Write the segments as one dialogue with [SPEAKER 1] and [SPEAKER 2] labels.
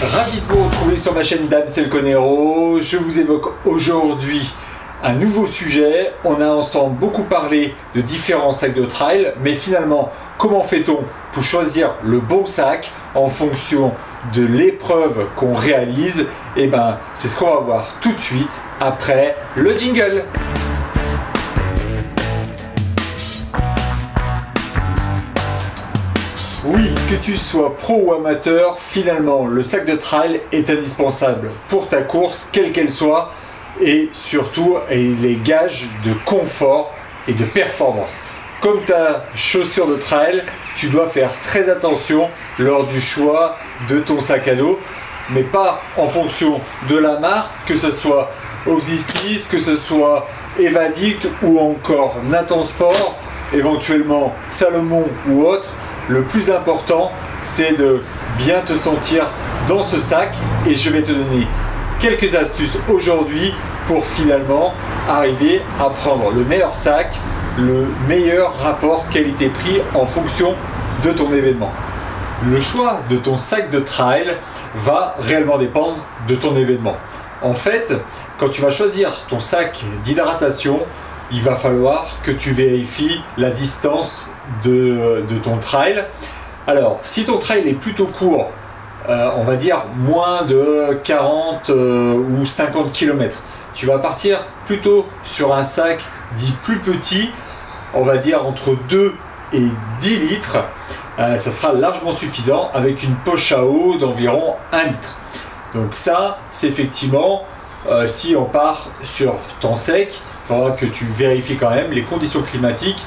[SPEAKER 1] Ravi de vous retrouver sur ma chaîne Damsel Conero. Je vous évoque aujourd'hui un nouveau sujet. On a ensemble beaucoup parlé de différents sacs de trail, mais finalement, comment fait-on pour choisir le bon sac en fonction de l'épreuve qu'on réalise? Et ben, c'est ce qu'on va voir tout de suite après le jingle. Oui, que tu sois pro ou amateur, finalement, le sac de trail est indispensable pour ta course, quelle qu'elle soit, et surtout, il est gage de confort et de performance. Comme ta chaussure de trail, tu dois faire très attention lors du choix de ton sac à dos, mais pas en fonction de la marque, que ce soit Oxystis, que ce soit Evadict ou encore Nathan Sport, éventuellement Salomon ou autre. Le plus important, c'est de bien te sentir dans ce sac et je vais te donner quelques astuces aujourd'hui pour finalement arriver à prendre le meilleur sac, le meilleur rapport qualité-prix en fonction de ton événement. Le choix de ton sac de trail va réellement dépendre de ton événement. En fait, quand tu vas choisir ton sac d'hydratation, il va falloir que tu vérifies la distance de ton trail. Alors, si ton trail est plutôt court, on va dire moins de 40 ou 50 km, tu vas partir plutôt sur un sac dit plus petit, on va dire entre 2 et 10 litres. Ça sera largement suffisant avec une poche à eau d'environ 1 litre. Donc ça, c'est effectivement, si on part sur temps sec, il faudra que tu vérifies quand même les conditions climatiques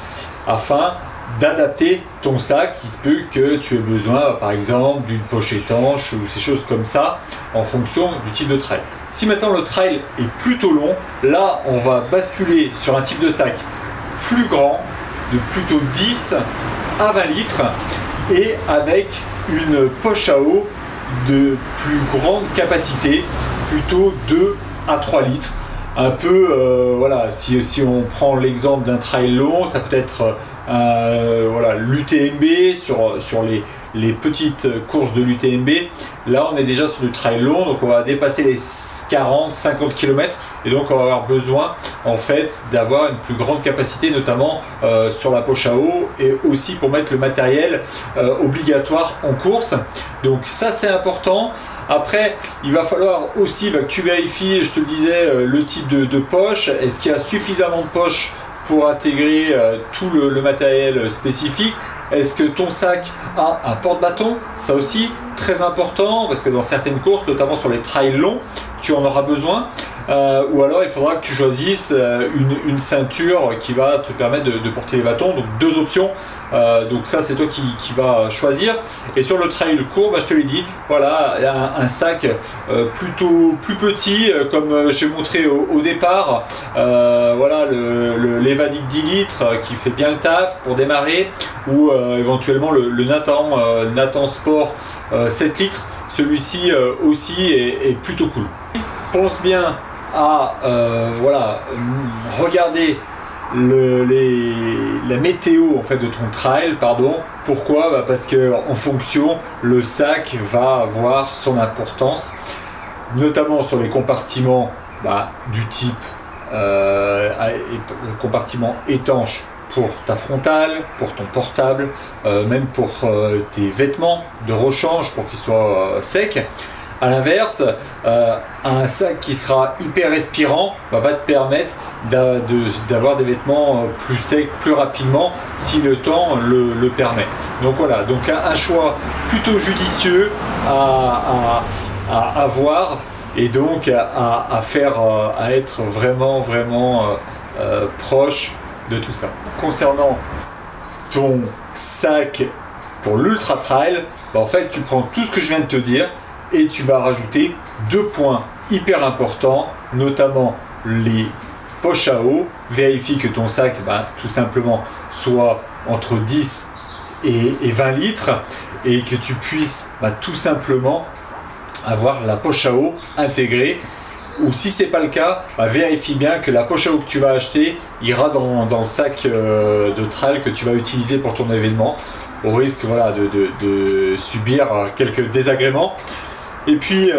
[SPEAKER 1] afin d'adapter ton sac. Il se peut que tu aies besoin par exemple d'une poche étanche ou ces choses comme ça en fonction du type de trail. Si maintenant le trail est plutôt long, là on va basculer sur un type de sac plus grand, de plutôt 10 à 20 litres et avec une poche à eau de plus grande capacité, plutôt 2 à 3 litres. Un peu, voilà, si on prend l'exemple d'un trail long, ça peut être voilà, l'UTMB sur les petites courses de l'UTMB. Là, on est déjà sur du trail long, donc on va dépasser les 40-50 km et donc on va avoir besoin en fait d'avoir une plus grande capacité, notamment sur la poche à eau et aussi pour mettre le matériel obligatoire en course. Donc ça, c'est important. Après, il va falloir aussi que tu vérifies, je te le disais, le type de poche. Est-ce qu'il y a suffisamment de poches pour intégrer tout le matériel spécifique? Est-ce que ton sac a un porte-bâton? Ça aussi, très important, parce que dans certaines courses, notamment sur les trails longs, tu en auras besoin. Ou alors il faudra que tu choisisses une ceinture qui va te permettre de porter les bâtons. Donc deux options. Donc ça, c'est toi qui vas choisir. Et sur le trail court, je te l'ai dit, voilà, un sac plutôt plus petit, comme j'ai montré au départ. Voilà, l'Evadict 10 litres qui fait bien le taf pour démarrer, ou éventuellement le Nathan Sport 7 litres. Celui-ci aussi est plutôt cool. Pense bien à voilà, regarder la météo en fait de ton trail, pardon. Pourquoi? Parce que en fonction, le sac va avoir son importance, notamment sur les compartiments du type compartiment étanche pour ta frontale, pour ton portable, même pour tes vêtements de rechange pour qu'ils soient secs. A l'inverse, un sac qui sera hyper respirant va te permettre d'avoir des vêtements plus secs plus rapidement si le temps le permet. Donc voilà, donc un choix plutôt judicieux à avoir et donc à être vraiment proche de tout ça. Concernant ton sac pour l'ultra trail, en fait tu prends tout ce que je viens de te dire et tu vas rajouter 2 points hyper importants, notamment les poches à eau. Vérifie que ton sac tout simplement soit entre 10 et 20 litres et que tu puisses tout simplement avoir la poche à eau intégrée. Ou si c'est pas le cas, vérifie bien que la poche à eau que tu vas acheter ira dans le sac de trail que tu vas utiliser pour ton événement, au risque de subir quelques désagréments. Et puis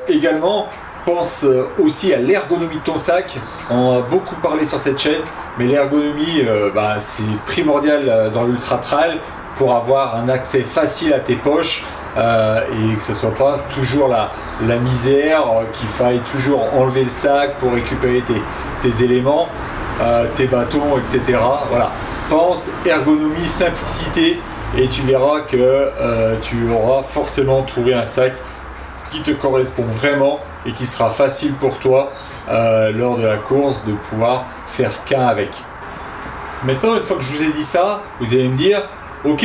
[SPEAKER 1] également, pense aussi à l'ergonomie de ton sac. On a beaucoup parlé sur cette chaîne, mais l'ergonomie, c'est primordial dans l'ultra trail pour avoir un accès facile à tes poches et que ce soit pas toujours la misère, qu'il faille toujours enlever le sac pour récupérer tes éléments, tes bâtons, etc. Voilà. Pense ergonomie, simplicité, et tu verras que tu auras forcément trouvé un sac qui te correspond vraiment et qui sera facile pour toi lors de la course de pouvoir faire qu'un avec. Maintenant, une fois que je vous ai dit ça, vous allez me dire ok,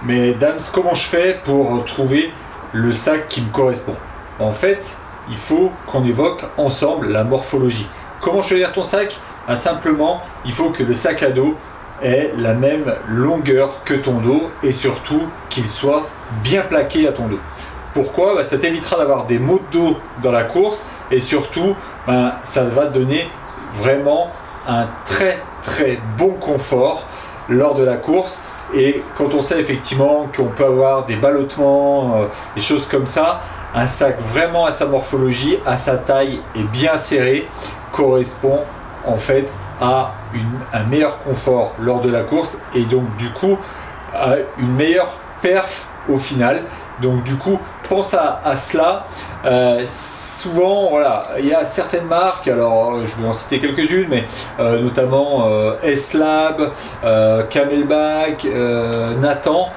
[SPEAKER 1] mais Dams, comment je fais pour trouver le sac qui me correspond? En fait, il faut qu'on évoque ensemble la morphologie. Comment choisir ton sac? Simplement, il faut que le sac à dos ait la même longueur que ton dos et surtout qu'il soit bien plaqué à ton dos. Pourquoi? Ça t'évitera d'avoir des maux de dos dans la course et surtout, ça va te donner vraiment un très bon confort lors de la course. Et quand on sait effectivement qu'on peut avoir des ballottements, des choses comme ça, un sac vraiment à sa morphologie, à sa taille et bien serré correspond en fait à un meilleur confort lors de la course et donc du coup à une meilleure perf au final. Donc du coup, pense à cela. Souvent, voilà, il y a certaines marques, alors je vais en citer quelques-unes, mais notamment S-Lab, Camelback, Nathan,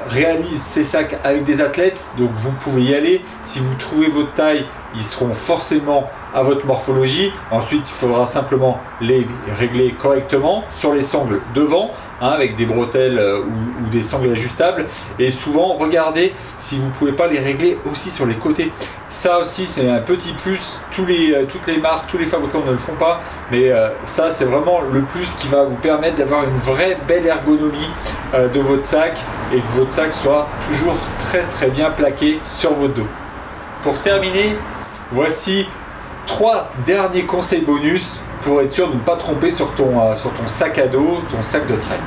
[SPEAKER 1] réalisent ces sacs avec des athlètes, donc vous pouvez y aller. Si vous trouvez votre taille, ils seront forcément à votre morphologie. Ensuite, il faudra simplement les régler correctement sur les sangles devant, avec des bretelles ou des sangles ajustables. Et souvent, regardez si vous ne pouvez pas les régler aussi sur les côtés. Ça aussi, c'est un petit plus. Toutes les marques, tous les fabricants ne le font pas, mais ça, c'est vraiment le plus qui va vous permettre d'avoir une vraie belle ergonomie de votre sac et que votre sac soit toujours très bien plaqué sur votre dos. Pour terminer, voici 3 derniers conseils bonus pour être sûr de ne pas tromper sur ton sac à dos, ton sac de trail.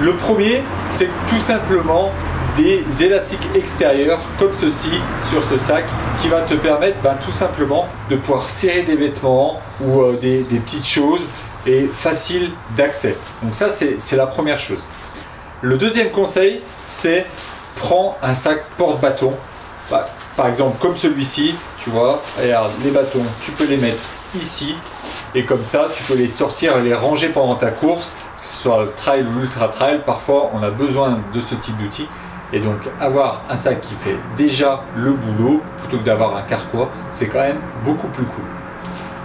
[SPEAKER 1] Le premier, c'est tout simplement des élastiques extérieurs comme ceci sur ce sac qui va te permettre tout simplement de pouvoir serrer des vêtements ou des petites choses et facile d'accès. Donc ça, c'est la première chose. Le deuxième conseil, c'est prends un sac porte-bâton. Par exemple, comme celui-ci, tu vois, regarde, les bâtons, tu peux les mettre ici et comme ça, tu peux les sortir et les ranger pendant ta course, que ce soit le trail ou l'ultra trail. Parfois, on a besoin de ce type d'outil et donc avoir un sac qui fait déjà le boulot plutôt que d'avoir un carquois, c'est quand même beaucoup plus cool.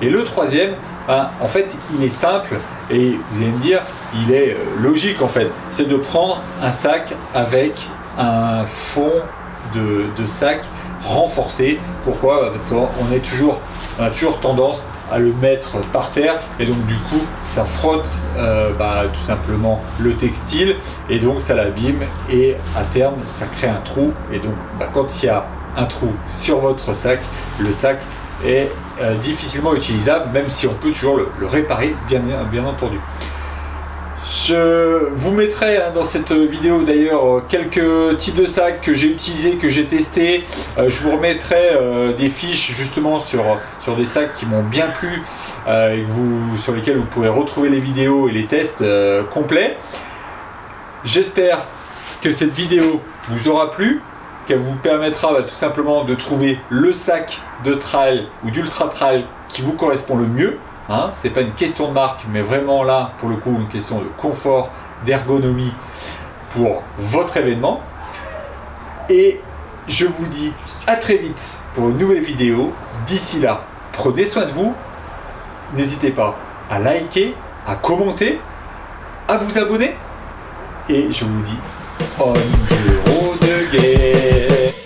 [SPEAKER 1] Et le troisième, en fait, il est simple et vous allez me dire, il est logique en fait, c'est de prendre un sac avec un fond de sac renforcé. Pourquoi? Parce qu'on a toujours tendance à le mettre par terre et donc du coup ça frotte tout simplement le textile et donc ça l'abîme et à terme ça crée un trou et donc quand il y a un trou sur votre sac, le sac est difficilement utilisable, même si on peut toujours le réparer bien entendu. Je vous mettrai dans cette vidéo d'ailleurs quelques types de sacs que j'ai utilisés, que j'ai testés. Je vous remettrai des fiches justement sur des sacs qui m'ont bien plu et sur lesquels vous pourrez retrouver les vidéos et les tests complets. J'espère que cette vidéo vous aura plu, qu'elle vous permettra tout simplement de trouver le sac de trail ou d'ultra trail qui vous correspond le mieux. C'est pas une question de marque, mais vraiment là, pour le coup, une question de confort, d'ergonomie pour votre événement. Et je vous dis à très vite pour une nouvelle vidéo. D'ici là, prenez soin de vous. N'hésitez pas à liker, à commenter, à vous abonner. Et je vous dis, on de guerre.